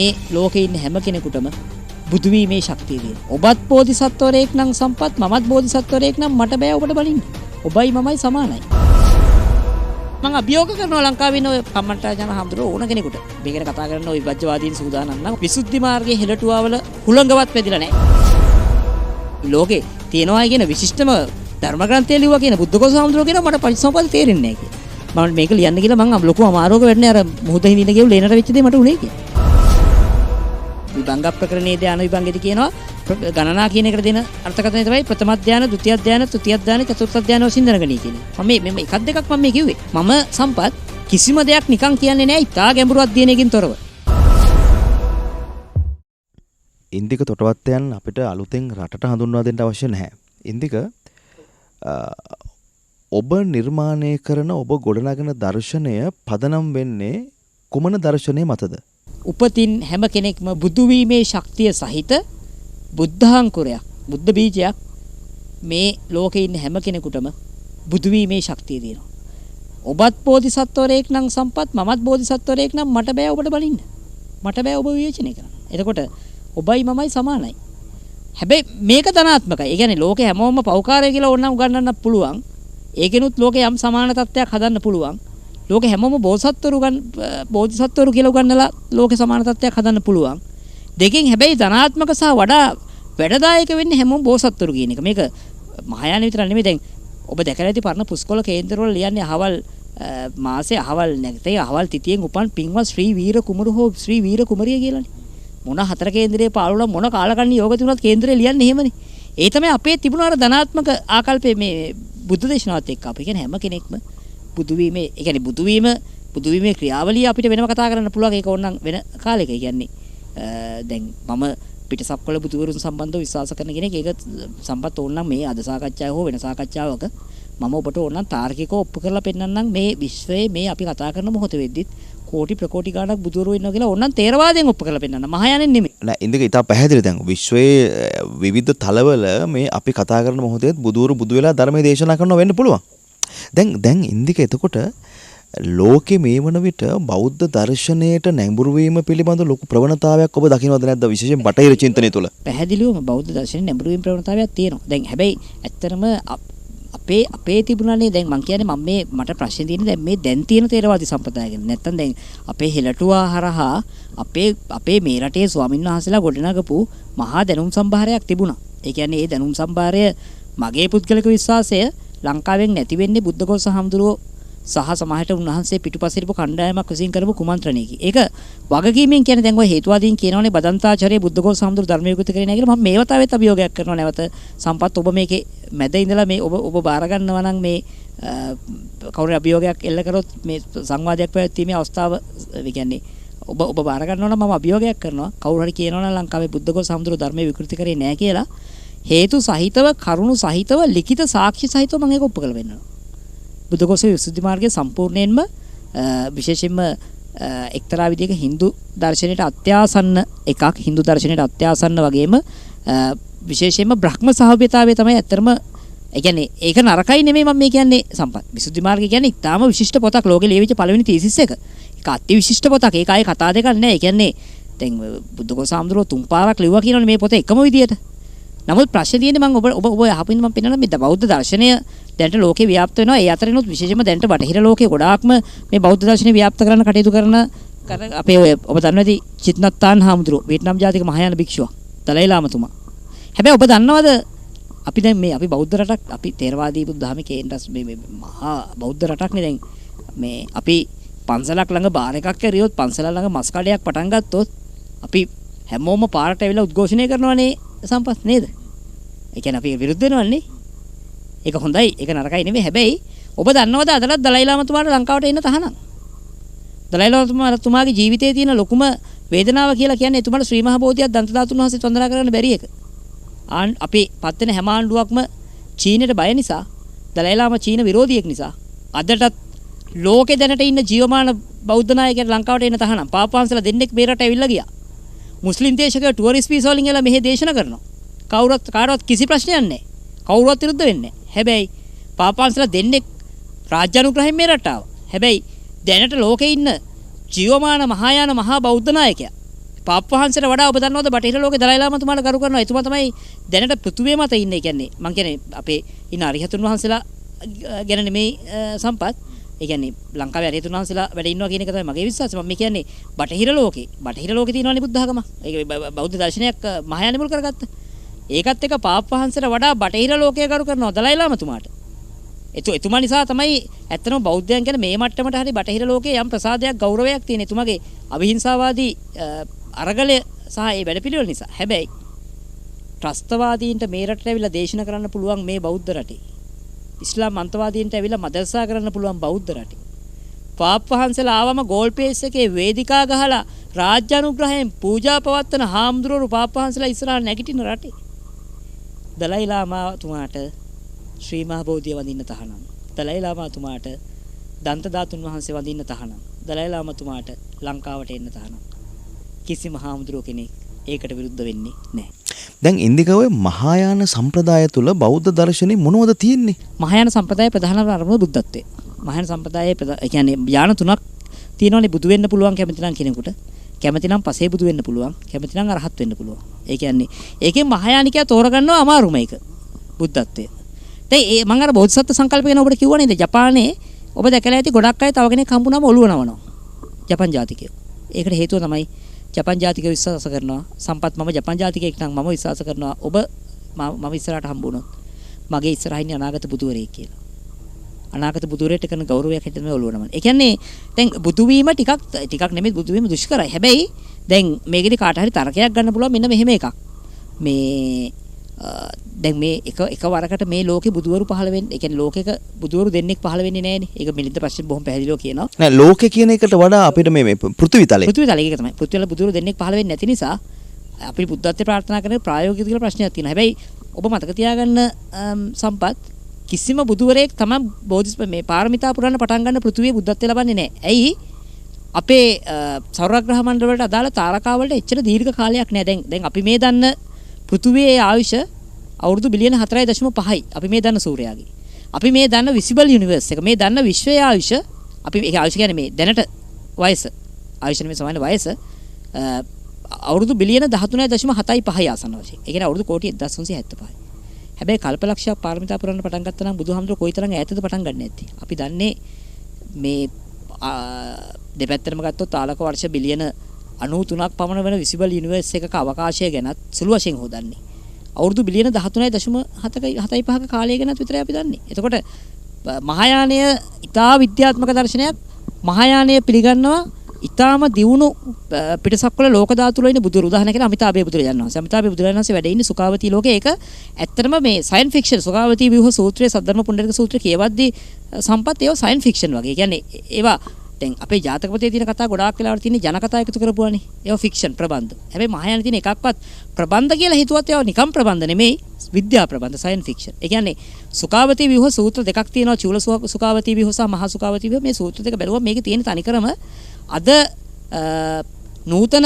මේ ලෝකේ ඉන්න හැම කෙනෙකුටම බුදු වීමේ ශක්තිය තියෙනවා. ඔබත් බෝධිසත්වරයෙක් නම් සම්පත්, මමත් බෝධිසත්වරයෙක් නම් මට බෑ ඔබට බලින්න. ඔබයි මමයි සමානයි. මම අභියෝග කරනවා ලංකාවේ ඉන්න ඔය කම්මන්තාජන හඳුරෝ ඕන කෙනෙකුට. මේකට කතා කරන ඔය විභජ්‍යවාදීන් සූදානම් නම් විසුද්ධි මාර්ගයේ හෙළටුවාවල හුළඟවත් වැදිලා නැහැ. ලෝකේ තියෙනවා කියන විශිෂ්ටම ධර්ම ග්‍රන්ථය ලිව්වා කියන බුද්ධඝෝෂ හඳුරෝ කියන මට පරිසම්පාද තේරෙන්නේ නැහැ කියලා. මම මේක ලියන්න කියලා මම ලොකු අමාරුවක වෙන්නේ අර මුහුද හිඳින ගෙවු ලේනට වෙච්ච දේ මට උනේ කියලා. විභංග ප්‍රකරණයේ ධාන විභංගෙදි කියනවා ගණනා කියන එකට දෙන අර්ථකථනය තමයි ප්‍රථම ධාන, ဒုတိ ය ධාන, තෘතිය ධාන, චතුර්ථ ධාන වශයෙන් දැනගනී කියන්නේ. මම එකක් දෙකක් මම මේ කිව්වේ. මම සම්පත් කිසිම දෙයක් නිකන් කියන්නේ නැහැ. ඉතා ගැඹුරු අධ්‍යයනයකින් තොරව. ඉන්දික තොටවත්තයන් අපිට අලුතෙන් රටට හඳුන්වා දෙන්න අවශ්‍ය නැහැ. ඉන්දික ඔබ නිර්මාණය කරන ඔබ ගොඩනගන දර්ශනය පදනම් වෙන්නේ කුමන දර්ශනය මතද? උපතින් හැම කෙනෙක්ම බුදු වීමේ ශක්තිය සහිත බුද්ධාංකුරයක්, බුද්ධ බීජයක් මේ ලෝකේ ඉන්න හැම කෙනෙකුටම බුදු වීමේ ශක්තිය තියෙනවා. ඔබත් බෝධිසත්වරයෙක් නම් සම්පත්, මමත් බෝධිසත්වරයෙක් නම් මට බෑ ඔබට බලින්න. මට බෑ ඔබ විවේචනය කරන්න. එතකොට ඔබයි මමයි සමානයි. හැබැයි මේක ධනාත්මකයි. ඒ කියන්නේ ලෝකේ හැමෝම පෞකාරය කියලා ඕනනම් උගන්වන්න පුළුවන්. ඒකෙනුත් ලෝකේ යම් සමාන තත්ත්වයක් හදන්න පුළුවන්. ලෝකේ හැමෝම බෝධිසත්වරු කියලා උගන්වලා ලෝකේ සමාන තත්ත්වයක් හදන්න පුළුවන්. දෙකෙන් හැබැයි ධනාත්මක සහ වඩා වැඩදායක වෙන්නේ හැමෝම බෝසත්වරු කියන එක. මේක මහායාන විතර නෙමෙයි. දැන් ඔබ දැකලා ඇති පරණ පුස්කොළ කේන්දරවල ලියන්නේ අහවල් මාසේ අහවල් නැගතේ අහවල් තිතියෙන් උපන් පින්වත් ශ්‍රී වීර කුමරු හෝ ශ්‍රී වීර කුමරිය කියලානේ. මොන හතර කේන්දරේ පාළුණා මොන කාලකන්ණි යෝග තිබුණත් කේන්දරේ ලියන්නේ එහෙමනේ. ඒ තමයි අපේ තිබුණ අර ධනාත්මක ආකල්පයේ මේ බුද්ධ දේශනාවත් එක්ක අපි කියන්නේ හැම කෙනෙක්ම බුදු වීමේ, ඒ කියන්නේ බුදු වීමේ ක්‍රියාවලිය අපිට වෙනම කතා කරන්න පුළුවන්. ඒක ඕනනම් වෙන කාලෙක. ඒ කියන්නේ දැන් මම පිටසක්වල බුදුවරුන් සම්බන්ධව විශ්වාස කරන කෙනෙක්. ඒක සම්පත් ඕනනම් මේ අද සාකච්ඡාව හෝ වෙන සාකච්ඡාවක මම ඔබට ඕනනම් තාර්කිකව ඔප්පු කරලා පෙන්නන්නම් මේ විශ්වයේ මේ අපි කතා කරන මොහොත වෙද්දිත් කෝටි ප්‍රකෝටි ගණක් බුදුවරු ඉන්නවා කියලා ඕනනම් තේරවාදයෙන් ඔප්පු කරලා පෙන්නන්න. මහායානෙන් නෙමෙයි. නෑ ඉන්දික ඉතා පැහැදිලි. දැන් විශ්වයේ විවිධ තලවල මේ අපි කතා කරන මොහොතේත් බුදුවරු බුදු වෙලා ධර්මයේ දේශනා කරනවා වෙන්න පුළුවන්. දැන් ඉන්දික එතකොට ලෝකේ මේ වන විට බෞද්ධ දර්ශනයට නැඹුරු වීම පිළිබඳ ලොකු ප්‍රවණතාවයක් ඔබ දකින්නවද නැද්ද විශේෂයෙන් බටහිර චින්තනය තුළ? පැහැදිලිවම බෞද්ධ දර්ශනයේ නැඹුරු වීම ප්‍රවණතාවයක් තියෙනවා. දැන් හැබැයි ඇත්තටම අපේ තිබුණානේ. දැන් මම කියන්නේ මට ප්‍රශ්නේ තියෙන්නේ දැන් මේ දැන් තියෙන තේරවාදී සම්ප්‍රදාය ගැන. නැත්තම් දැන් අපේ හෙළටුවා හරහා අපේ මේ රටේ ස්වාමීන් වහන්සේලා ගොඩනගපු මහා දැනුම් සම්භාරයක් තිබුණා. ඒ කියන්නේ ඒ දැනුම් සම්භාරය මගේ පුද්ගලික විශ්වාසය ලංකාවෙන් නැති වෙන්නේ බුද්ධඝෝෂ හාමුදුරුවෝ සහ සමාජයට උන්වහන්සේ පිටුපස්සේ ඉරපු කණ්ඩායමක් විසින් කරපු කුමන්ත්‍රණයකි. ඒක වගකීමෙන් කියන්නේ දැන් ඔය හේතුවාදීන් කියනවනේ බදන්තාචාර්ය බුද්ධඝෝෂ හාමුදුරුවෝ ධර්ම විකෘති කරේ නැහැ කියලා. මම මේ වතාවෙත් අභියෝගයක් කරනවා නැවත. සම්පත් ඔබ මේකේ මැද ඉඳලා මේ ඔබ බාර ගන්නවා නම් මේ කවුරු අභියෝගයක් එල්ල කරොත් මේ සංවාදයක් පැවැත්වීමේ අවස්ථාව ඒ කියන්නේ ඔබ බාර ගන්නවා නම් මම අභියෝගයක් කරනවා. කවුරු හරි කියනවා නම් ලංකාවේ බුද්ධඝෝෂ හාමුදුරුවෝ ධර්ම විකෘති කරේ නැහැ කියලා හේතු සහිතව කරුණු සහිතව ලිඛිත සාක්ෂි සහිතව මම ඒක ඔප්පු කරලා වෙන්නවා. බුද්ධඝෝෂ විසුද්ධි මාර්ගයේ සම්පූර්ණයෙන්ම විශේෂයෙන්ම එක්තරා විදිහක Hindu දර්ශනයට අත්‍යාසන්න එකක්. Hindu දර්ශනයට අත්‍යාසන්න වගේම විශේෂයෙන්ම බ්‍රහ්ම සහභාගීතාවය තමයි ඇත්තටම ඒ කියන්නේ ඒක නරකයි නෙමෙයි මම මේ කියන්නේ සම්පත්. විසුද්ධි මාර්ගය කියන්නේ ඉතාම විශිෂ්ට පොතක්. ලෝකෙ ලියවිච්ච පළවෙනි තීසිස් එක. ඒක අති විශිෂ්ට පොතක්. ඒක ආයේ කතා දෙකක් නෑ. ඒ කියන්නේ දැන් බුද්ධඝෝෂ හාමුදුරුවෝ තුන් පාරක් ලිව්වා කියනවනේ මේ පොත එකම විදියට. නමුත් ප්‍රශ්නේ තියෙන්නේ මම ඔබ අහපින්න මම පෙන්නන මේ බෞද්ධ දර්ශනය දැනට ලෝකේ ව්‍යාප්ත වෙනවා. ඒ අතරිනුත් විශේෂයෙන්ම දැනට බටහිර ලෝකේ ගොඩාක්ම මේ බෞද්ධ දර්ශනය ව්‍යාප්ත කරන්න කටයුතු කරන අපේ ඔබ දන්නවද චිත්නත්තාන් හාමුදුරුවෝ වියට්නාම් ජාතික මහායාන භික්ෂුවක් දලයි ලාමතුමා. හැබැයි ඔබ දන්නවද අපි දැන් මේ අපි බෞද්ධ රටක් අපි තේරවාදී බුදු දහමේ කේන්ද්‍රස් මේ මහා බෞද්ධ රටක්නේ දැන් මේ අපි පන්සලක් ළඟ බාර එකක් කරියොත් පන්සල ළඟ මස් කඩයක් පටන් ගත්තොත් අපි හැමෝම පාරට ඇවිල්ලා උද්ඝෝෂණය කරනවානේ සම්පත් නේද? ඒ කියන්නේ අපි විරුද්ධ වෙනවන්නේ. ඒක හොඳයි. ඒක නරකයි නෙමෙයි. හැබැයි ඔබ දන්නවද අදලත් දලයි ලාමතුමාට ලංකාවට එන්න තහනම්. දලයි ලාමතුමාගේ ජීවිතයේ තියෙන ලොකුම වේදනාව කියලා කියන්නේ එතුමාට ශ්‍රී මහ බෝධියක් දන්ත ධාතුන් වහන්සේ වන්දනා කරන්න බැරි එක. අපි පත් වෙන හැම ආණ්ඩුවක්ම චීනෙට බය නිසා, දලයි ලාමා චීන විරෝධියෙක් නිසා අදටත් ලෝකේ දැනට ඉන්න ජීවමාන බෞද්ධ නායකයන් ලංකාවට එන්න තහනම්. පාපවංශලා දෙන්නෙක් මේ රට ඇවිල්ලා ගියා. මුස්ලිම් දේශකයෝ ටුවරිස්ට් වීසා වලින් එලා මෙහෙ දේශනා කරනවා. කාටවත් කිසි ප්‍රශ්නයක් නැහැ. කවුරුවත් විරුද්ධ වෙන්නේ නැහැ. හැබැයි පාපවංශලා දෙන්නෙක් රාජ්‍ය අනුග්‍රහයෙන් මේ රට ආවා. හැබැයි දැනට ලෝකේ ඉන්න ජීවමාන මහායාන මහා බෞද්ධ නායකයා පාප් වහන්සේට වඩා ඔබ දන්නවද බටහිර ලෝකේ දලයි ලාමතුමාට ගරු කරනවා. එතුමා තමයි දැනට පෘථුවිය මත ඉන්නේ. කියන්නේ මං කියන්නේ අපේ ඉන්න අරිහතුන් වහන්සේලා ගැන නෙමෙයි සම්පත්. ඒ කියන්නේ ලංකාවේ අරිහතුන් වහන්සේලා වැඩ ඉන්නවා කියන එක තමයි මගේ විශ්වාසය. මම කියන්නේ බටහිර ලෝකේ තියෙනවනේ බුද්ධ ධර්ම. ඒක බෞද්ධ දර්ශනයක් මහායාන මුල් කරගත්ත. ඒකත් එක පාප් වහන්සේට වඩා බටහිර ලෝකයේ ගරු කරනවා දලයි ලාමතුමාට. එතුමා නිසා තමයි ඇත්තටම බෞද්ධයන් කියන මේ මට්ටමට හරි බටහිර ලෝකයේ යම් ප්‍රසාදයක් ගෞරවයක් තියෙන. එතුමාගේ අවිහිංසාවාදී අරගලය සහ ඒ වැඩපිළිවෙල නිසා. හැබැයි ත්‍රස්තවාදීන්ට මේ රටට ඇවිල්ලා දේශනා කරන්න පුළුවන් මේ බෞද්ධ රටේ. ඉස්ලාම් අන්තවාදීන්ට ඇවිල්ලා මදරසා කරන්න පුළුවන් බෞද්ධ රටේ. පාප් වහන්සේලා ආවම ගෝල් පේස් එකේ වේදිකා ගහලා රාජ්‍ය අනුග්‍රහයෙන් පූජා පවත්වන හාමුදුරුවෝ පාප් වහන්සේලා ඉස්සරහා නැගිටින රටේ. දලයි ලාමාතුමාට ශ්‍රී මහ බෝධිය වඳින්න තහනම්. දලයි ලාමාතුමාට දන්ත ධාතුන් වහන්සේ වඳින්න තහනම්. දලයි ලාමාතුමාට ලංකාවට එන්න තහනම්. කිසිම හාමුදුරුවෝ කෙනෙක් ඒකට විරුද්ධ වෙන්නේ නැහැ. දැන් ඉන්දිකාවේ මහායාන සම්ප්‍රදාය තුල බෞද්ධ දර්ශනේ මොනවද තියෙන්නේ? මහායාන සම්ප්‍රදායේ ප්‍රධානම අරමුණ බුද්ධත්වය. මහායාන සම්ප්‍රදායේ ඒ කියන්නේ ඥාන තුනක් තියෙනවනේ. බුදු වෙන්න පුළුවන් කැමති නම් කෙනෙකුට. කැමති නම් පසේ බුදු වෙන්න පුළුවන්. කැමති නම් අරහත් වෙන්න පුළුවන්. ඒ කියන්නේ ඒකෙන් මහායානිකයා තෝරගන්නවා අමාරුම එක. බුද්ධත්වය. දැන් මම අර බෝධිසත්ව සංකල්ප ගැන ඔබට කිව්වා නේද? ජපානයේ ඔබ දැකලා ඇති ගොඩක් අය තව කෙනෙක් හම්බුනම ඔළුව නවනවා. ජපන් ජාතිකයෝ. ඒකට හේතුව තමයි ජපන් ජාතිකයෝ විශ්වාස කරනවා. සම්පත් මම ජපන් ජාතිකයෙක් නම් මම විශ්වාස කරනවා ඔබ මම ඉස්සරහට හම්බුනොත් මගේ ඉස්සරහින් අනාගත බුදුවරයෙක් කියලා. අනාගත බුදුවරයෙක්ට කරන ගෞරවයක් හිතෙන මේ ඔළුව නමන. ඒ කියන්නේ දැන් බුදු වීම ටිකක් නෙමෙයි බුදු වීම දුෂ්කරයි. හැබැයි දැන් මේකෙදි කාට හරි තරකයක් ගන්න පුළුවන් මෙන්න මෙහෙම එකක්. මේ දැන් මේ එක වරකට මේ ලෝකේ බුදුවරු පහළ වෙන්නේ. ඒ කියන්නේ ලෝකෙක බුදුවරු දෙන්නෙක් පහළ වෙන්නේ නැහැනේ. ඒක මිලින්ද ප්‍රශ්නේ බොහොම පැහැදිලිව කියනවා. නෑ ලෝකේ කියන එකට වඩා අපිට මේ පෘථිවිතලේ ඒක තමයි. පෘථිවිතල බුදුවරු දෙන්නෙක් පහළ වෙන්නේ නැති නිසා අපි බුද්ධත්වයට ප්‍රාර්ථනා කරන ප්‍රායෝගික කියලා ප්‍රශ්නයක් තියෙනවා. හැබැයි ඔබ මතක තියාගන්න සම්පත් කිසිම බුදුවරයෙක් තමයි මේ පාරමිතා පුරන්න පටන් ගන්න පෘථිවිය බුද්ධත්වයට ලබන්නේ නැහැ. ඇයි? අපේ සෞරග්‍රහ මණ්ඩල වලට අදාළ තාරකා වලට එච්චර දීර්ඝ කාලයක් නැහැ. දැන් අපි මේ දන්න පෘථිවියේ ආයුෂ අවුරුදු බිලියන 4.5යි. අපි මේ දන්න සූර්යාගේ. අපි මේ දන්න විසිබල් යුනිවර්ස් එක මේ දන්න විශ්වයේ ආයුෂ අපි ඒක ආයුෂ කියන්නේ මේ දැනට වයස ආයුෂ නෙමෙයි සමාන වයස අවුරුදු බිලියන 13.75යි ආසන්න වශයෙන්. ඒ කියන්නේ අවුරුදු කෝටි 1375යි. හැබැයි කල්පලක්ෂයක් පාරමිතා පුරන්න පටන් ගත්තා නම් බුදුහාමුදුරුවෝ කොයිතරම් ඈතද පටන් ගන්න නැත්තේ. අපි දන්නේ මේ දෙපැත්තටම ගත්තොත් ආලෝක වර්ෂ බිලියන 93ක් පමණ වෙන විසිබල් යුනිවර්ස් එකක අවකාශය ගැනත් සුළු වශයෙන් හොදන්නේ. අවුරුදු බිලියන 13.75ක කාලය ගැනත් විතරයි අපි දන්නේ. එතකොට මහායානය ඉතා විද්‍යාත්මක දර්ශනයක්. මහායානය පිළිගන්නවා ඉතාම දියුණු පිටසක්වල ලෝක ධාතු වල ඉන්න බුදුරු උදාහරණයක් කියලා අමිතාභය බුදුරජාණන් වහන්සේ. අමිතාභය බුදුරජාණන් වහන්සේ වැඩ ඉන්නේ සුඛාවතී ලෝකේ. ඒක ඇත්තටම මේ සයන්ස් ෆික්ෂන් සුඛාවතී ව්‍යුහ සූත්‍රයේ සද්ධර්ම පුණ්ඩරික සූත්‍රය කියවද්දී සම්පත් ඒවා සයන්ස් ෆික්ෂන් වගේ. ඒ කියන්නේ ඒවා දැන් අපේ ජාතක පොතේ තියෙන කතා ගොඩාක් වෙලාවට තියෙන ජන කතා එකතු කරපුවානේ. ඒවා ෆික්ෂන් ප්‍රබන්ධ. හැබැයි මහායානයේ තියෙන එකක්වත් ප්‍රබන්ධ කියලා හිතුවත් ඒවා නිකම් ප්‍රබන්ධ නෙමෙයි. විද්‍යා ප්‍රබන්ධ සයන්ස් ෆික්ෂන්. ඒ කියන්නේ සුඛාවතී ව්‍යුහ සූත්‍ර දෙකක් තියෙනවා. චූල සුඛාවතී ව්‍යුහ සහ මහා සුඛාවතී ව්‍යුහ. මේ සූත්‍ර දෙක බැලුවම මේකේ තියෙන තනිකරම අද නූතන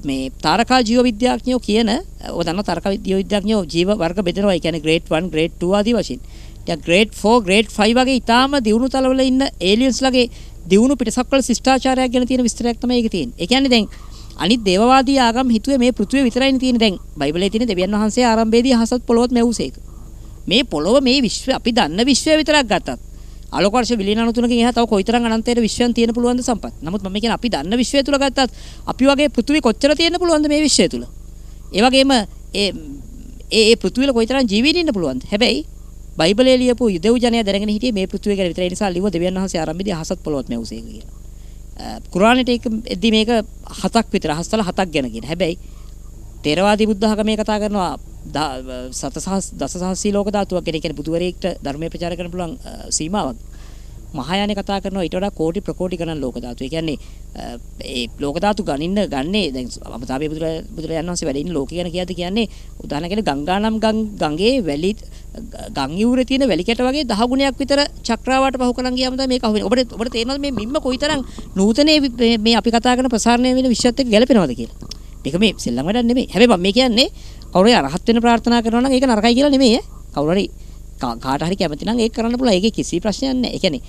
මේ තාරකා ජීව විද්‍යාඥයෝ කියන ඔය දන්න තාරකා ජීව විද්‍යාඥයෝ ජීව වර්ග බෙදනවා. ඒ කියන්නේ grade 1 grade 2 ආදී වශයෙන්. දැන් grade 4 grade 5 වගේ ඊටාම දියුණු තලවල ඉන්න aliens ලගේ දියුණු පිටසක්වල ශිෂ්ටාචාරයක් ගැන තියෙන විස්තරයක් තමයි ඒකේ තියෙන්නේ. ඒ කියන්නේ දැන් අනිත් දේවවාදී ආගම් හිතුවේ මේ පෘථුවිය විතරයිනේ තියෙන්නේ. දැන් බයිබලයේ තියෙන දෙවියන් වහන්සේ ආරම්භයේදී අහසත් පොළොවත් මෙවුසේක. මේ පොළොව මේ විශ්ව අපි දන්න විශ්වය විතරක් ගත්තත් ආලෝක වර්ෂ බිලියන 93කින් එහා තව කොයිතරම් අනන්තයේ විශ්වයන් තියෙන පුළුවන්ද සම්පත්. නමුත් මම කියන්නේ අපි දන්න විශ්වය තුල ගත්තත් අපි වගේ පෘථුවිය කොච්චර තියෙන්න පුළුවන්ද මේ විශ්වය තුල. ඒ වගේම ඒ පෘථුවිය වල කොයිතරම් ජීවීන් ඉන්න පුළුවන්ද. හැබැයි බයිබලයේ ලියපු යුදෙව් ජනයා දැනගෙන හිටියේ මේ පෘථුවිය ගැන විතරයි. ඒ නිසා ලිව්ව දෙවියන් වහන්සේ ආරම්භයේදී අහසත් පොළොවත් මෙවුසේක කියලා. කුරානෙට ඒක එද්දි මේක 7ක් විතර අහස්තල 7ක් ගැන කියන. හැබැයි තේරවාදී බුද්ධ ආගමේ කතා කරනවා දසසහස්සී ලෝක ධාතුවක් ගැන. කියන්නේ බුදුවරයෙක්ට ධර්මයේ ප්‍රචාර කරන්න පුළුවන් සීමාවක්. මහායානේ කතා කරනවා ඊට වඩා කෝටි ප්‍රකෝටි ගණන් ලෝක ධාතු. ඒ කියන්නේ ඒ ලෝක ධාතු ගණන්නේ දැන් අමතාවේ බුදුරජාණන් වහන්සේ වැඩ ඉන්න ලෝකේ ගැන කියන්නේ උදාහරණයක් ගංගානම් ගඟේ වැලි ගම් යූරේ තියෙන වැලි කැට වගේ 10 ගුණයක් විතර චක්‍රාවාට පහු කරන් ගියාම තමයි මේක අහුවෙන්නේ. ඔබට තේරෙනවද මේ මිම්ම කොයිතරම් නූතනේ මේ අපි කතා කරන ප්‍රසාරණය වෙන විශ්වත් එක්ක ගැලපෙනවද කියලා? මේක මේ සෙල්ලම් වැඩක් නෙමෙයි. හැබැයි මම මේ කියන්නේ කවුරු හරි අරහත් වෙන්න ප්‍රාර්ථනා කරනවා නම් ඒක නරකයි කියලා නෙමෙයි ඈ. කවුරු හරි කාට හරි කැමති නම් ඒක කරන්න පුළුවන්. ඒකේ කිසි ප්‍රශ්නයක් නැහැ. ඒ කියන්නේ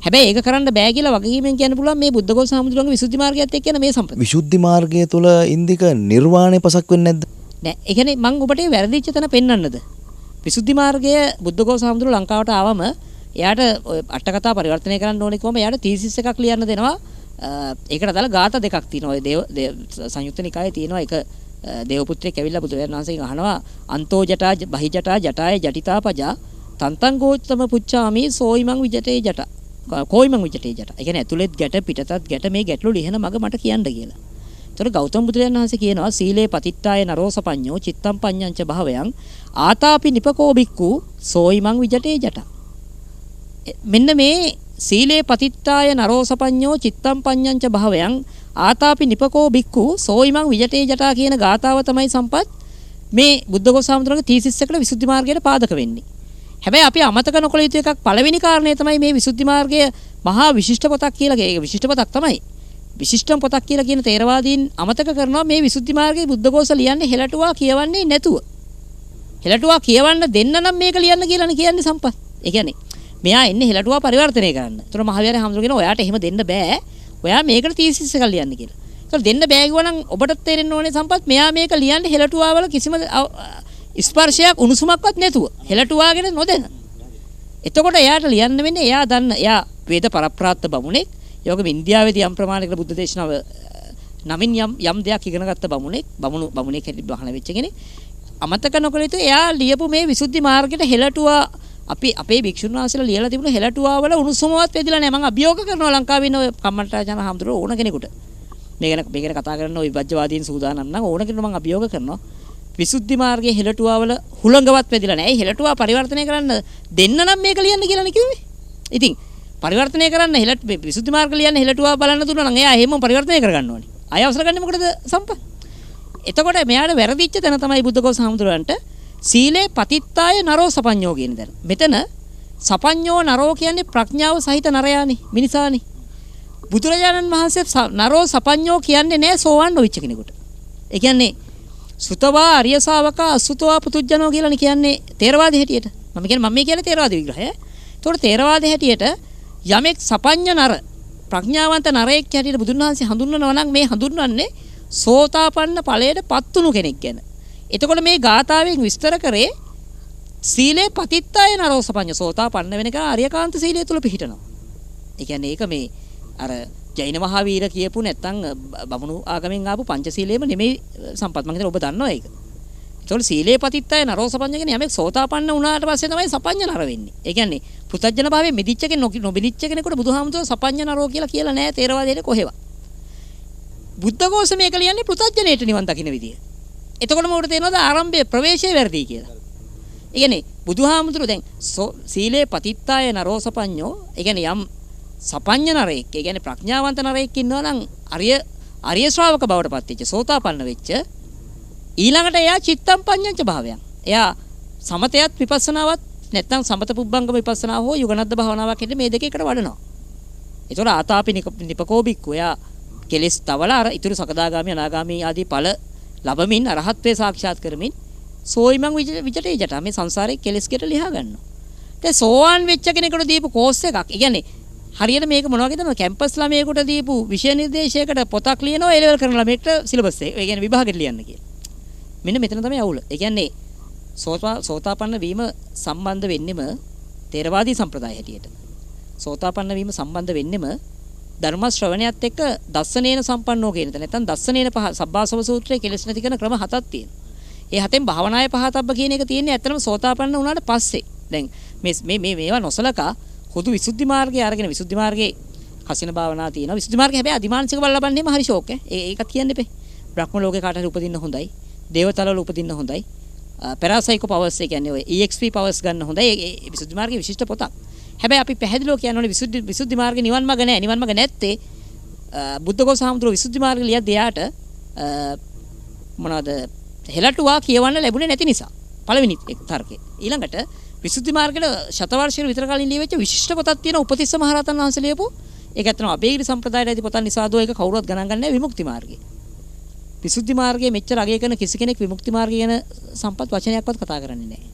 හැබැයි ඒක කරන්න බෑ කියලා වගකීමෙන් කියන්න පුළුවන් මේ බුද්ධඝෝෂ සාමුදුරන්ගේ විසුද්ධි මාර්ගයත් එක්ක යන මේ සම්ප්‍රදාය. විසුද්ධි මාර්ගය තුල ඉන්දික නිර්වාණය පසක් වෙන්නේ නැද්ද? නෑ. ඒ කියන්නේ මම ඔබට වැරදිච්ච තැන පෙන්වන්නද? විසුද්ධි මාර්ගය බුද්ධඝෝෂ සාමුදුර ලංකාවට ආවම එයාට අට කතා පරිවර්තනය කරන්න ඕනේ කොහොම එයාට තීසිස් එකක් ලියන්න දෙනවා. ඒකට අදාළ ගාථා දෙකක් තියෙනවා. ඔය සංයුක්ත නිකායේ තියෙනවා. එක දේවපුත්‍රයෙක් ඇවිල්ලා බුදුරජාණන් වහන්සේගෙන් අහනවා අන්තෝ ජටා බහි ජටා ජටාය ජටිතා පජා තන්තං ගෝචතම පුච්චාමි සෝයිමං විජටේ ජට කෝයිමං විජටේ ජට. ඒ කියන්නේ ඇතුළෙත් ගැට පිටතත් ගැට මේ ගැටලු ලියන මග මට කියන්න කියලා. ඒතර ගෞතම බුදුරජාණන් වහන්සේ කියනවා සීලේ පතිත්තාය නරෝසපඤ්ඤෝ චිත්තම් පඤ්ඤංච භාවයන් ආතාපි නිපකෝ බික්කු සෝයිමං විජටේ ජට. මෙන්න මේ සීලේ පතිත්තාය නරෝසපඤ්ඤෝ චිත්තම් පඤ්ඤංච භාවයන් ආතාපි නිපකෝ බික්කු සෝයිමං විජටේ ජටා කියන ගාතාව තමයි සම්පත් මේ බුද්ධඝෝෂ සාමුදුරන්ගේ තීසිස් එකට විසුද්ධි මාර්ගයට පාදක වෙන්නේ. හැබැයි අපි අමතක නොකළ යුතු එකක් පළවෙනි කාරණේ තමයි මේ විසුද්ධි මාර්ගය මහා විශිෂ්ට පොතක් කියලා. ඒක විශිෂ්ට පොතක් තමයි. විශිෂ්ටම පොතක් කියලා කියන තේරවාදීන් අමතක කරනවා මේ විසුද්ධි මාර්ගයේ බුද්ධඝෝෂ ලියන්නේ හෙලටුවා කියවන්නේ නැතුව. හෙලටුවා කියවන්න දෙන්න නම් මේක ලියන්න කියලානේ කියන්නේ සම්පත්. ඒ කියන්නේ මෙයා එන්නේ හෙලටුවා පරිවර්තනය කරන්න. ඒතර මහවිහාරයේ හාමුදුරුවෝ කියනවා ඔයාට එහෙම දෙන්න බෑ. ඔයා මේකට තීසිස් එකක් ලියන්න කියලා. ඒතර දෙන්න බෑ කිව්වා නම් ඔබට තේරෙන්න ඕනේ සම්පත් මෙයා මේක ලියන්නේ හෙලටුවාවල කිසිම ස්පර්ශයක් උණුසුමක්වත් නැතුව. හෙලටුවාගෙන නොදෙන. එතකොට එයාට ලියන්න වෙන්නේ එයා දන්න එයා වේද පරප්‍රාප්ත බමුණෙක්. යෝගම ඉන්දියාවේදී යම් ප්‍රමාණයකට බුද්ධ දේශනාව නමින් යම් දෙයක් ඉගෙන ගත්ත බමුණෙක් බමුණෙක් හැටියට බහන වෙච්ච කෙනෙක්. අමතක නොකළ යුතු එයා ලියපු මේ විසුද්ධි මාර්ගයට හෙලටුවා අපි අපේ භික්ෂුන් වහන්සේලා ලියලා තිබුණ හෙලටුවා වල උණුසුමවත් වෙදිලා නැහැ. මම අභියෝග කරනවා ලංකාවේ ඉන්න ඔය කම්මන්තාජන හාමුදුරුවෝ ඕන කෙනෙකුට. මේ ගැන කතා කරන ඔය විභජ්‍යවාදීන් සූදානම් නම් ඕන කෙනෙකුට මම අභියෝග කරනවා. විසුද්ධි මාර්ගයේ හෙලටුවා වල හුළඟවත් වෙදිලා නැහැ. ඒ හෙලටුවා පරිවර්තනය කරන්න දෙන්න නම් මේක ලියන්න කියලානේ කිව්වේ. ඉතින් පරිවර්තනය කරන්න විසුද්ධි මාර්ග ලියන්න හෙලටුවා බලන්න දුන්නා නම් එයා එහෙම පරිවර්තනය කරගන්න ඕනේ. අය අවසර ගන්නේ මොකටද සම්පත්? එතකොට මෙයාට වැරදිච්ච තැන තමයි බුද්ධඝෝෂ හාමුදුරුවන්ට සීලේ පතිත්තාය නරෝ සපඤ්ඤෝ කියන දේ. මෙතන සපඤ්ඤෝ නරෝ කියන්නේ ප්‍රඥාව සහිත නරයානේ මිනිසානේ. බුදුරජාණන් වහන්සේ නරෝ සපඤ්ඤෝ කියන්නේ නෑ සෝවන් නොවිච්ච කෙනෙකුට. ඒ කියන්නේ සුතවා අරිය ශාවකා අසුතවා පුතුජනෝ කියලානේ කියන්නේ තේරවාදී හැටියට. මම මේ කියන්නේ තේරවාදී විග්‍රහය. ඒතකොට තේරවාදී හැටියට යමෙක් සපඤ්ඤ නර ප්‍රඥාවන්ත නරයෙක් හැටියට බුදුන් වහන්සේ හඳුන්වනවා නම් මේ හඳුන්වන්නේ සෝතාපන්න ඵලයට පත්තුණු කෙනෙක් ගැන. එතකොට මේ ගාථාවෙන් විස්තර කරේ සීලේ පතිත්තාය නරෝසපඤ්ඤ සෝතාපන්න වෙනකන් ආර්යකාන්ත සීලය තුල පිහිටනවා. ඒ කියන්නේ ඒක මේ අර ජෛන මහාවීර කියපු නැත්තම් බමුණු ආගමෙන් ආපු පංචශීලයේම නෙමෙයි සම්පත්. මම හිතනවා ඔබ දන්නවා ඒක. ඒතකොට සීලේ පතිත්තාය නරෝසපඤ්ඤ කියන්නේ යමෙක් සෝතාපන්න වුණාට පස්සේ තමයි සපඤ්ඤ නර වෙන්නේ. ඒ කියන්නේ පුතඥ භාවයේ මිදිච්ච කෙනෙක් නොබිලිච්ච කෙනෙකුට බුදුහාමුදුරුවෝ සපඤ්ඤ නරෝ කියලා නැහැ තේරවාදයේ කොහෙවත්. බුද්ධඝෝෂ මේක ලියන්නේ පුතඥයට නිවන් දකින්න විදිය. එතකොට මොකට තේරෙනවද ආරම්භයේ ප්‍රවේශයේ වැරදි කියලා. ඒ කියන්නේ බුදුහාමුදුරුවෝ දැන් සීලේ පතිත්තාය නරෝසපඤ්ඤෝ ඒ කියන්නේ යම් සපඤ්ඤ නරයෙක් ඒ කියන්නේ ප්‍රඥාවන්ත නරයෙක් ඉන්නවා නම් අරිය ශ්‍රාවක බවට පත් වෙච්ච සෝතාපන්න වෙච්ච ඊළඟට එයා චිත්තම් පඤ්ඤංච භාවයන්. එයා සමතයත් විපස්සනාවත් නැත්නම් සමත පුබ්බංගම විපස්සනාව හෝ යුගනද්ද භාවනාවක් හැටියට මේ දෙක එකට වඩනවා. ඒතකොට ආතාපි නිපකෝ බික්කු එයා කෙලස් තවලා අර ඊතුරු සකදාගාමි අනාගාමි ආදී ඵල ලැබමින් අරහත්ත්වේ සාක්ෂාත් කරමින් සෝයිමං විජටේ ජට මේ සංසාරේ කෙලස් කෙට ලියා ගන්නවා. ඒ සෝවාන් වෙච්ච කෙනෙකුට දීපු කෝස් එකක්. ඒ කියන්නේ හරියට මේක මොනවා වගේද කැම්පස් ළමයෙකුට දීපු විෂය නිර්දේශයකට පොතක් ලියනවා ඒ ලෙවල් කරන ළමයෙක්ට සිලබස් එක. ඒ කියන්නේ විභාගෙට ලියන්න කියලා. මෙන්න මෙතන තමයි අවුල. ඒ කියන්නේ සෝතාපන්න වීම සම්බන්ධ වෙන්නෙම තේරවාදී සම්ප්‍රදාය හැටියට. සෝතාපන්න වීම සම්බන්ධ වෙන්නෙම ධර්ම ශ්‍රවණයත් එක්ක දස්සනේන සම්පන්නෝ කියන එක. නැත්නම් දස්සනේන පහ සබ්බාසව සූත්‍රයේ කෙලස් නැති කරන ක්‍රම හතක් තියෙනවා. ඒ හතෙන් භාවනාය පහතබ්බ කියන එක තියෙන්නේ ඇත්තටම සෝතාපන්න වුණාට පස්සේ. දැන් මේවා නොසලකා හුදු විසුද්ධි මාර්ගය අරගෙන විසුද්ධි මාර්ගයේ කසින භාවනා තියෙනවා. විසුද්ධි මාර්ගය හැබැයි අධිමානසික බල ලබන්නේම හරි ෂෝක් ඒකත් කියන්න එපේ. බ්‍රහ්ම ලෝකේ කාට හරි උපදින්න හොඳයි. දේවතලවල උපදින්න හොඳයි. පැරාසයිකෝ පවර්ස් ඒ කියන්නේ ඔය EXP පවර්ස් ගන්න හොඳයි. ඒ විසුද්ධි මාර්ගයේ විශිෂ්ට පොතක්. හැබැයි අපි පැහැදිලිව කියන්න ඕනේ විසුද්ධි මාර්ගේ නිවන් මඟ නැහැ. නිවන් මඟ නැත්තේ බුද්ධඝෝෂ හාමුදුරුවෝ විසුද්ධි මාර්ගය ලියද්දී එයාට මොනවද හෙලටුවා කියවන්න ලැබුණේ නැති නිසා. පළවෙනි තර්කය. ඊළඟට විසුද්ධි මාර්ගයේ ශතවර්ෂයක විතර කලින් ලියවෙච්ච විශිෂ්ට පොතක් තියෙන උපතිස්ස මහරහතන් වහන්සේ ලියපු ඒක ඇත්තටම අබේගිරි සම්ප්‍රදායයේදී පොතක් නිසාදෝ ඒක කවුරුවත් ගණන් ගන්නෑ විමුක්ති මාර්ගය. විසුද්ධි මාර්ගයේ මෙච්චර අගය කරන කිසි කෙනෙක් විමුක්ති මාර්ගය ගැන සම්පත් වචනයක්වත් කතා කරන්නේ නැහැ.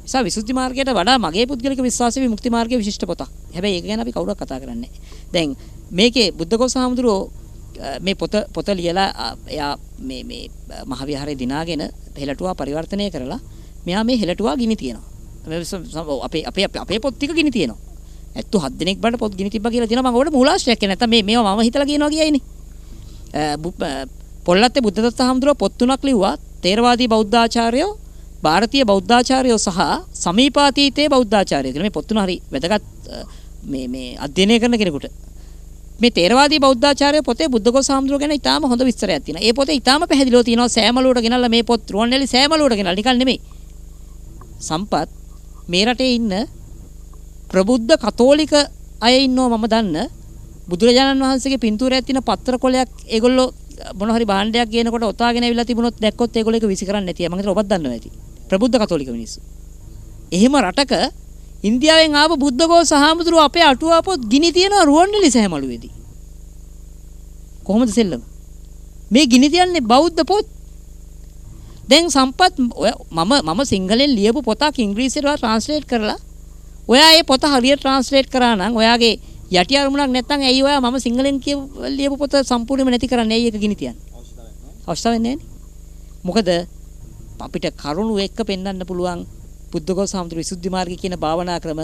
නිසා විසුද්ධි මාර්ගයට වඩා මගේ පුද්ගලික විශ්වාසය විමුක්ති මාර්ගයේ විශිෂ්ට පොතක්. හැබැයි ඒක ගැන අපි කවුරුත් කතා කරන්නේ නැහැ. දැන් මේකේ බුද්ධඝෝෂ හාමුදුරුවෝ මේ පොත ලියලා එයා මේ මහවිහාරේ දිනාගෙන හෙළටුවා පරිවර්තනය කරලා මෙයා මේ හෙළටුවා ගිනි තියනවා. අපේ පොත් ටික ගිනි තියනවා. ඇත්තු 7 දිනක් බඩ පොත් ගිනි තිබ්බා කියලා තියෙනවා. මම ඔකට මූලාශ්‍රයක් කියන්නේ නැත්තම් මේවා මම හිතලා කියනවා කියයිනේ. පොල්ලත්තේ බුද්ධදත්ත හාමුදුරුවෝ පොත් තුනක් ලිව්වා. තේරවාදී බෞද්ධාචාර්යෝ, ಭಾರತೀಯ බෞද්ධාචාර්යෝ සහ සමීපාතීතේ බෞද්ධාචාර්යෝ කියලා මේ පොත් තුන හරි වැදගත් මේ අධ්‍යයනය කරන කෙනෙකුට. මේ තේරවාදී බෞද්ධාචාර්ය පොතේ බුද්ධඝෝෂ හාමුදුරුවෝ ගැන ඉතාම හොඳ විස්තරයක් තියෙනවා. ඒ පොතේ ඉතාම පැහැදිලිව තියෙනවා සෑමලුවට ගෙනල්ලා මේ පොත් රුවන්වැලි සෑමලුවට ගෙනල්ලා නිකන් නෙමෙයි. සම්පත් මේ රටේ ඉන්න ප්‍රබුද්ධ කතෝලික අය ඉන්නවා මම දන්න. බුදුරජාණන් වහන්සේගේ පින්තූරයක් තියෙන පත්‍ර කොලයක් ඒගොල්ලෝ මොන හරි භාණ්ඩයක් ගේනකොට ඔතාගෙන ඇවිල්ලා තිබුණොත් දැක්කොත් ඒගොල්ලෝ ඒක විසි කරන්නේ නැතියි. මම හිතනවා ඔබත් දන්නවා ඇති. ප්‍රබුද්ධ කතෝලික මිනිස්සු. එහෙම රටක ඉන්දියාවෙන් ආව බුද්ධඝෝෂ හාමුදුරුවෝ අපේ අටුවා පොත් ගිනි තියනවා රුවන්වැලි සෑමලුවේදී. කොහොමද සෙල්ලම? මේ ගිනි තියන්නේ බෞද්ධ පොත්. දැන් සම්පත් මම සිංහලෙන් ලියපු පොතක් ඉංග්‍රීසියට ට්‍රාන්ස්ලේට් කරලා ඔයා ඒ පොත හරියට ට්‍රාන්ස්ලේට් කරා නම් ඔයාගේ යටි අරමුණක් නැත්නම් ඇයි ඔයා මම සිංහලෙන් ලියපු පොත සම්පූර්ණයෙන්ම නැති කරන්නේ? ඇයි ඒක ගිනි තියන්නේ? අවශ්‍යතාවයක් නැහැ නේ. මොකද අපිට කරුණු එක්ක පෙන්වන්න පුළුවන් බුද්ධඝෝෂ හාමුදුරුවෝ විසුද්ධි මාර්ගය කියන භාවනා ක්‍රම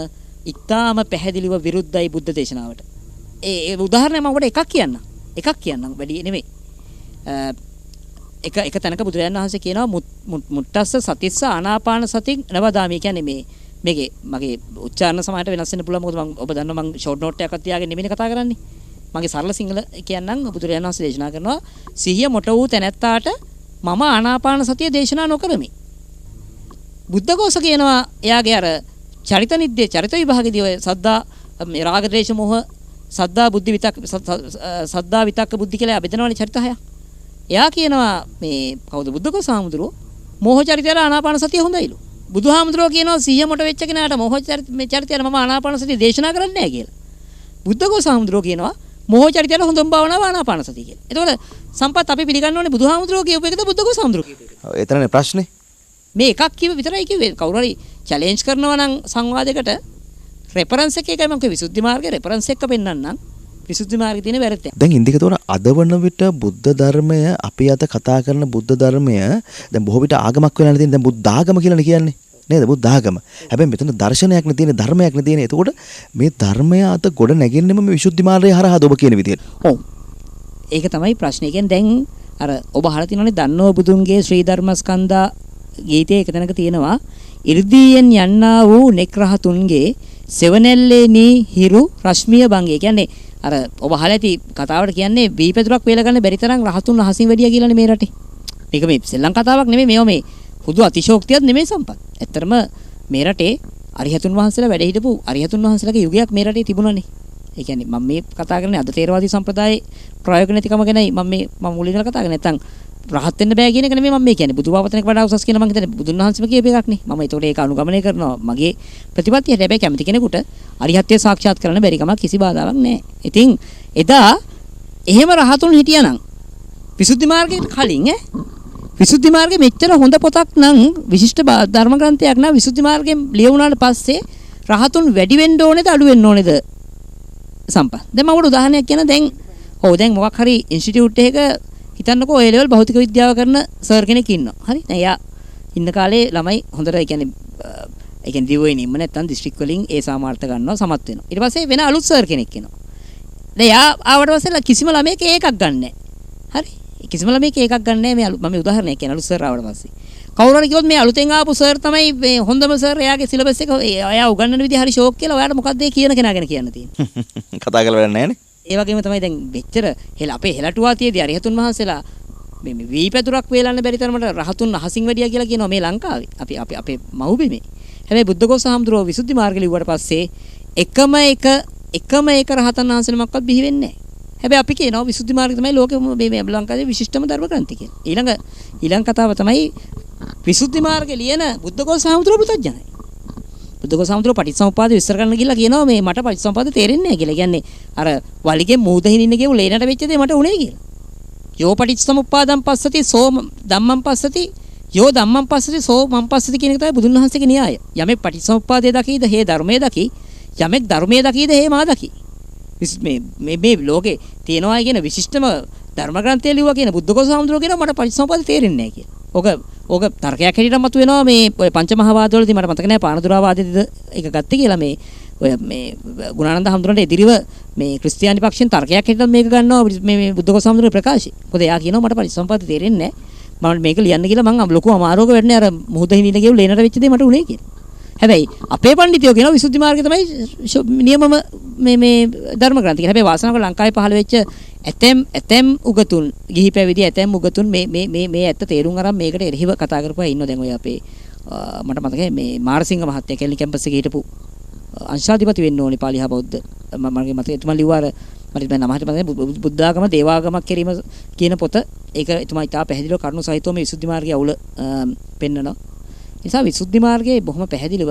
ඉතාම පැහැදිලිව විරුද්ධයි බුද්ධ දේශනාවට. ඒ උදාහරණයක් මම ඔබට එකක් කියන්නම් වැඩි නෙමෙයි. එක තැනක බුදුරජාණන් වහන්සේ කියනවා මුට්ටස්ස සතිස්ස ආනාපාන සති නවදාමි. කියන්නේ මේකේ මගේ උච්චාරණ සමානට වෙනස් වෙන්න පුළුවන්. මොකද ඔබ දන්නවා මම ෂෝට් නෝට් එකක් තියාගෙන නෙමෙයි කතා කරන්නේ. මගේ සරල සිංහල කියන්නම් බුදුරජාණන් වහන්සේ දේශනා කරනවා සිහිය මොට වූ තැනැත්තාට මම ආනාපාන සතිය දේශනා නොකරමි. බුද්ධඝෝෂ කියනවා එයාගේ අර චරිත නිද්දේ චරිත විභාගයේදී ඔය සද්දා රාග ද්වේෂ මොහ සද්දා බුද්ධි විතක් සද්දා විතක්ක බුද්ධි කියලා අබෙදනවනේ චරිත හය. එයා කියනවා මේ කවුද බුද්ධඝෝෂ හාමුදුරුවෝ මොහ චරිතය ආනාපාන සතිය හොඳයිලු. බුදුහාමුදුරුවෝ කියනවා සිහිය මොට වෙච්ච කෙනාට මොහ චරිතය මම ආනාපාන සතිය දේශනා කරන්නේ නැහැ කියලා. බුද්ධඝෝෂ හාමුදුරුවෝ කියනවා මොහ චරිතයට හොඳම භාවනාව ආනාපාන සතිය කියලා. එතකොට සම්පත් අපි පිළිගන්න ඕනේ බුදුහාමුදුරුවෝ කියපු එකද බුද්ධඝෝෂ හාමුදුරුවෝ කියපු එකද? ඔව් එතනනේ ප්‍රශ්නේ. මේ එකක් කිව්ව විතරයි කිව්වේ. කවුරු හරි චැලෙන්ජ් කරනවා නම් සංවාදයකට රෙෆරන්ස් එකයි මම කිව්වේ විසුද්ධි මාර්ගයේ රෙෆරන්ස් එක පෙන්නන්නම්. විසුද්ධි මාර්ගයේ තියෙන වැරද්ද. දැන් ඉන්දිකතෝර අද වන විට බුද්ධ ධර්මය අපි අද කතා කරන බුද්ධ ධර්මය දැන් බොහෝ විට ආගමක් වෙලා තියෙන දැන් බුද්ධ ආගම කියලානේ කියන්නේ. නේද? බුද්ධ ආගම. හැබැයි මෙතන දර්ශනයක් නේ තියෙන්නේ ධර්මයක් නේ තියෙන්නේ. එතකොට මේ ධර්මය අත ගොඩ නැගෙන්නෙම මේ විසුද්ධි මාර්ගය හරහාද ඔබ කියන විදිහට. ඔව්. ඒක තමයි ප්‍රශ්නේ. කියන්නේ දැන් අර ඔබ අහලා තියෙනවනේ දන්නෝ බුදුන්ගේ ශ්‍රී ධර්මස්කන්ධා ගීතයේ එක තැනක තියෙනවා ඉර්දීයෙන් යන්නා වූ නෙක්රහතුන්ගේ සෙවණැල්ලේනී හිරු රශ්මිය බංගේ. කියන්නේ අර ඔබ අහලා ඇති කතාවට කියන්නේ වීපැදුරක් වේල ගන්න බැරි තරම් රහතුන් අහසින් වැඩියා කියලානේ මේ රටේ. මේක මේ සෙල්ලම් කතාවක් නෙමෙයි. මේව මේ හුදු අතිශෝක්තියක් නෙමෙයි සම්පත්. ඇත්තටම මේ රටේ අරිහතුන් වහන්සේලා වැඩ හිටපු අරිහතුන් වහන්සේලාගේ යුගයක් මේ රටේ තිබුණානේ. ඒ කියන්නේ මම මේ කතා කරන්නේ අද තේරවාදී සම්ප්‍රදායේ ප්‍රායෝගික නැතිකම ගැනයි මම මුලින්ම කතා කරන්නේ. නැත්තම් රහත් වෙන්න බෑ කියන එක නෙමෙයි මම මේ කියන්නේ. බුදුබවතනෙක් වඩා උසස් කියන මම හිතන්නේ බුදුන් වහන්සේම කියපු එකක් නේ. මම ඒතකොට ඒක අනුගමනය කරනවා මගේ ප්‍රතිපත්තිය. හැබැයි කැමති කෙනෙකුට අරිහත්ත්වය සාක්ෂාත් කරන්න බැරි කමක් කිසි බාධාවක් නැහැ. ඉතින් එදා එහෙම රහතුන් හිටියානම් විසුද්ධි මාර්ගයට කලින් විසුද්ධි මාර්ගයේ මෙච්චර හොඳ පොතක් නම් විශිෂ්ට ධර්ම ග්‍රන්ථයක් නම් විසුද්ධි මාර්ගයෙන් ලියවුණාට පස්සේ රහතුන් වැඩි වෙන්න ඕනේද අඩු වෙන්න ඕනේද සම්පත්. දැන් මම උදාහරණයක් කියන දැන් මොකක් හරි ඉන්ස්ටිටියුට් එකක හිතන්නකෝ ඒ ලෙවල් භෞතික විද්‍යාව කරන සර් කෙනෙක් ඉන්නවා. හරි. දැන් එයා ඉන්න කාලේ ළමයි හොඳට ඒ කියන්නේ දිවෙන්නේ ඉන්න නැත්නම් දිස්ත්‍රික් වලින් ඒ සාමාර්ථ ගන්නවා සමත් වෙනවා. ඊට පස්සේ වෙන අලුත් සර් කෙනෙක් එනවා. දැන් එයා ආවට පස්සේ කිසිම ළමයෙක් ඒකක් ගන්නෑ. හරි. කිසිම ළමයෙක් ඒකක් ගන්නෑ. මම උදාහරණයක් කියන අලුත් සර් ආවට පස්සේ. කවුරු හරි කිව්වොත් මේ අලුතෙන් ආපු සර් තමයි මේ හොඳම සර්. එයාගේ සිලබස් එක එයා උගන්වන විදිහ හරි ෂෝක් කියලා. ඔයාලට මොකක්ද ඒ කියන කෙනා ගැන කියන්න තියෙන්නේ? කතා කරලා වැඩක් නැහැ නේ. ඒ වගේම තමයි දැන් මෙච්චර අපේ හෙළටුවා තියේදී අරිහතුන් වහන්සේලා මේ වීපැතුරක් වේලන්න බැරි තරමට රහතුන් අහසින් වැඩියා කියලා කියනවා මේ ලංකාවේ. අපේ මව්බිමේ. හැබැයි බුද්ධඝෝෂ හාමුදුරුවෝ විසුද්ධි මාර්ගය ලිව්වට පස්සේ එකම එක රහතන් වහන්සේනමක්වත් බිහි වෙන්නේ නැහැ. හැබැයි අපි කියනවා විසුද්ධි මාර්ගය තමයි ලෝකෙ මේ ලංකාවේ විශිෂ්ටම ධර්ම ග්‍රන්ථය කියලා. ඊළඟ කතාව තමයි විසුද්ධි මාර්ගය ලියන බුද්ධඝෝෂ හාමුදුරුවෝ පුතඥයි. බුද්ධඝෝෂ හාමුදුරුවෝ පටිච්චසමුප්පාද විස්තර කරන්න ගිහලා කියනවා මේ මට පටිච්චසමුප්පාද තේරෙන්නේ නැහැ කියලා. කියන්නේ අර වලිගේ මූදහින් ඉන්න කියු ලේනට වෙච්ච දේ මට උනේ කියලා. යෝ පටිච්චසමුප්පාදම් පස්සති සෝ ධම්මං පස්සති යෝ ධම්මං පස්සති සෝ මං පස්සති කියන එක තමයි බුදුන් වහන්සේගේ න්‍යාය. යමෙක් පටිච්චසමුප්පාදේ දකීද හේ ධර්මයේ දකී. යමෙක් ධර්මයේ දකීද හේ මා දකී. මේ ලෝකේ තියෙනවා කියන විශිෂ්ටම ධර්ම ග්‍රන්ථය ලිව්වා කියන බුද්ධඝෝෂ හාමුදුරුවෝ කියනවා මට පටිච්චසමුප්පාදේ තේරෙන්නේ නැහැ කියලා. ඕක තර්කයක් හැටියට මතුවෙනවා මේ ඔය පංචමහාවාදවලදී මට මතක නැහැ පානදුරාවාදයේද ඒක ගත්තේ කියලා මේ ඔය මේ ගුණානන්ද හාමුදුරන්ට එදිරිව මේ ක්‍රිස්තියානි පක්ෂෙන් තර්කයක් හැටියට මේක ගන්නවා මේ බුද්ධඝෝෂ හාමුදුරුවෝ ප්‍රකාශය. මොකද එයා කියනවා මට පටිච්චසමුප්පාදේ තේරෙන්නේ නැහැ. මම මේක ලියන්න කියලා මං ලොකු අමාරුවක වැටෙන්නේ අර මුහුද හිඳින ගෙවු ලේනට වෙච්ච දේ මට උනේ කියලා. හැබැයි අපේ පඬිතුයෝ කියනවා විසුද්ධි මාර්ගය තමයි නියමම මේ ධර්ම ග්‍රන්ථ කියලා. හැබැයි වාසනාවක ලංකාවේ පහළ වෙච්ච ඇතැම් උගතුන් ගිහි පැවිදි ඇතැම් උගතුන් මේ ඇත්ත තේරුම් අරන් මේකට එරෙහිව කතා කරපුවා ඉන්නවා. දැන් ඔය අපේ මට මතකයි මේ මාරසිංහ මහත්තයා කෙල්ලි කැම්පස් එකේ හිටපු අංශාධිපති වෙන්න ඕනේ පාලි හා බෞද්ධ මගේ මතකයි. එතුමා ලිව්වා මට නම හිත මතකයි බුද්ධාගම දේවාගමක් කිරීම කියන පොත. ඒක එතුමා ඉතා පැහැදිලිව කරුණු සහිතව මේ විසුද්ධි මාර්ගයේ අවුල පෙන්නනවා. නිසා විසුද්ධි මාර්ගයේ බොහොම පැහැදිලිව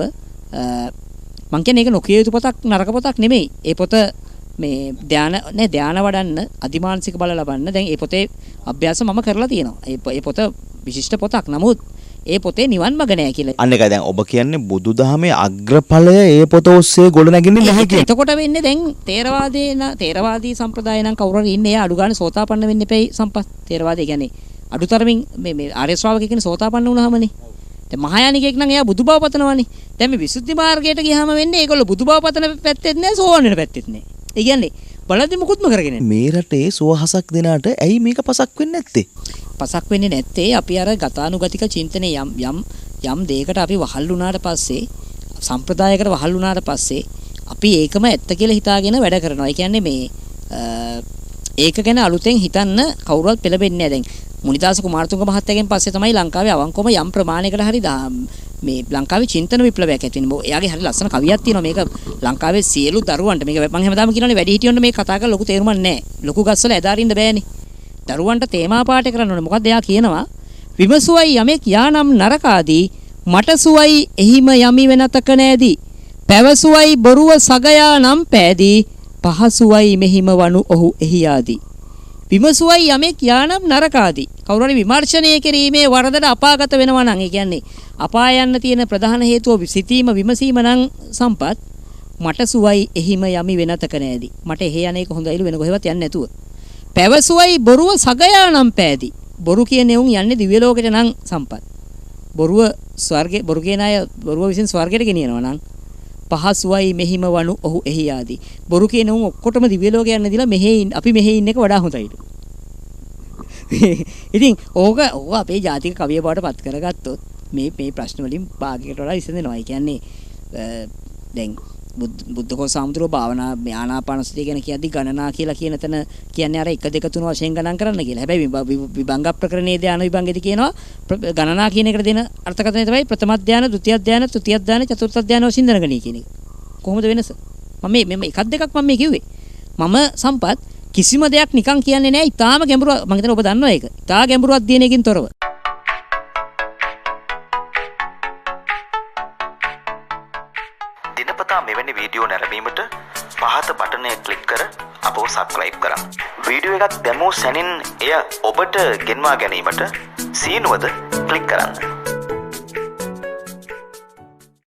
මං කියන්නේ ඒක නොකිය යුතු පොතක් නරක පොතක් නෙමෙයි. ඒ පොත මේ ධාන වඩන්න අධිමානසික බල ලබන්න දැන් ඒ පොතේ අභ්‍යාස මම කරලා තියෙනවා. ඒ පොත විශිෂ්ට පොතක්. නමුත් ඒ පොතේ නිවන් මඟ නැහැ කියලා. අන්න එකයි දැන් ඔබ කියන්නේ බුදුදහමේ අග්‍රඵලය ඒ පොත ඔස්සේ ගොඩ නැගින්නේ නැහැ කියලා. එතකොට වෙන්නේ දැන් තේරවාදී සම්ප්‍රදාය නම් කවුරු හරි ඉන්නේ එයා අඩු ගන්න සෝතාපන්න වෙන්න එපයි සම්පත්. තේරවාදී කියන්නේ අඩුතරමින් මේ ආර්ය ශ්‍රාවකයෙක් කියන්නේ සෝතාපන්න වුණාමනේ. දැන් මහායානිකෙක් නම් එයා බුදුබව පතනවානේ. දැන් මේ විසුද්ධි මාර්ගයට ගියාම වෙන්නේ ඒගොල්ලෝ බුදුබව පතන පැත්තෙත් නෑ සෝවන් වෙන පැත්තෙත් නෑ. ඒ කියන්නේ බලද්දි මුකුත්ම කරගෙන නෑ. මේ රටේ සුවහසක් දෙනාට ඇයි මේක පසක් වෙන්නේ නැත්තේ? පසක් වෙන්නේ නැත්තේ අපි අර ගතානුගතික චින්තනයේ යම් දෙයකට අපි වහල් වුණාට පස්සේ සම්ප්‍රදායකට වහල් වුණාට පස්සේ අපි ඒකම ඇත්ත කියලා හිතාගෙන වැඩ කරනවා. ඒ කියන්නේ මේ ඒක ගැන අලුතෙන් හිතන්න කවුරුවත් පෙළඹෙන්නේ නැහැ. දැන් මුනිදාස කුමාරතුංග මහත්තයාගෙන් පස්සේ තමයි ලංකාවේ අවංකවම යම් ප්‍රමාණයකට හරි මේ ලංකාවේ චින්තන විප්ලවයක් ඇති වෙන්නේ. එයාගේ හරි ලස්සන කවියක් තියෙනවා. මේක ලංකාවේ සියලු දරුවන්ට මේක මම හැමදාම කියනවානේ වැඩි හිටියොන්ට මේක කතා කරලා ලොකු තේරුමක් නැහැ. ලොකු ගස්වල ඇදාරින්න බෑනේ. දරුවන්ට තේමා පාඨ කරන්න ඕනේ. මොකද එයා කියනවා විමසුවයි යමෙක් යානම් නරකාදී මට සුවයි එහිම යමි වෙනතක නෑදී. පැවසුවයි බොරුව සගයා නම් පෑදී පහසුවයි මෙහිම වනු ඔහු එහි ආදී. විමසුවයි යමෙක් යානම් නරකාදී. කවුරු හරි විමර්ශනය කිරීමේ වරදට අපාගත වෙනවා නම් ඒ කියන්නේ අපාය යන්න තියෙන ප්‍රධාන හේතුව සිතීම විමසීම නම් සම්පත් මට සුවයි එහිම යමි වෙනතක නෑදී. මට එහෙ යන්නේක හොඳයිලු වෙන කොහෙවත් යන්නේ නැතුව. පැවසුවයි බොරුව සගයා නම් පෑදී. බොරු කියන්නේ උන් යන්නේ දිව්‍ය ලෝකෙට නම් සම්පත්. බොරුව ස්වර්ගේ බොරු කියන අය බොරුව විසින් ස්වර්ගයට ගෙනියනවා නම් පහසුවයි මෙහිම වනු ඔහු එහි ආදී. බොරු කියන උන් ඔක්කොටම දිව්‍ය ලෝකෙ යන්න දීලා අපි මෙහෙ ඉන්න එක වඩා හොඳයිලු. ඉතින් ඕක අපේ ජාතික කවිය බවට පත් කරගත්තොත් මේ ප්‍රශ්න වලින් භාගයකට වඩා විසඳෙනවා. ඒ කියන්නේ දැන් බුද්ධඝෝෂ සාමුද්‍රෝ භාවනා ආනාපානසතිය ගැන කියද්දි ගණනා කියලා කියන තැන කියන්නේ අර 1 2 3 වශයෙන් ගණන් කරන්න කියලා. හැබැයි විභංග ප්‍රකරණයේ ධාන විභංගෙදි කියනවා ගණනා කියන එකට දෙන අර්ථකථනය තමයි ප්‍රථම ධාන, ဒုတိ ධාන, තෘතිය ධාන, චතුර්ථ ධාන වශයෙන් දැනගනී කියන එක. කොහොමද වෙනස? මම එකක් දෙකක් මම මේ කිව්වේ. මම සම්පත් කිසිම දෙයක් නිකන් කියන්නේ නැහැ. ඊටාම ගැඹුරු මම හිතන්නේ ඔබ දන්නවා ඒක. ඊටා ගැඹුරු අධ්‍යයනයකින් තොරව. දිනපතා මෙවැනි වීඩියෝ නැරඹීමට පහත බටනය ක්ලික් කර අපව සබ්ස්ක්‍රයිබ් කරන්න. වීඩියෝ එකක් දැමූ සැනින් එය ඔබට ගෙන්වා ගැනීමට සීනුවද ක්ලික් කරන්න.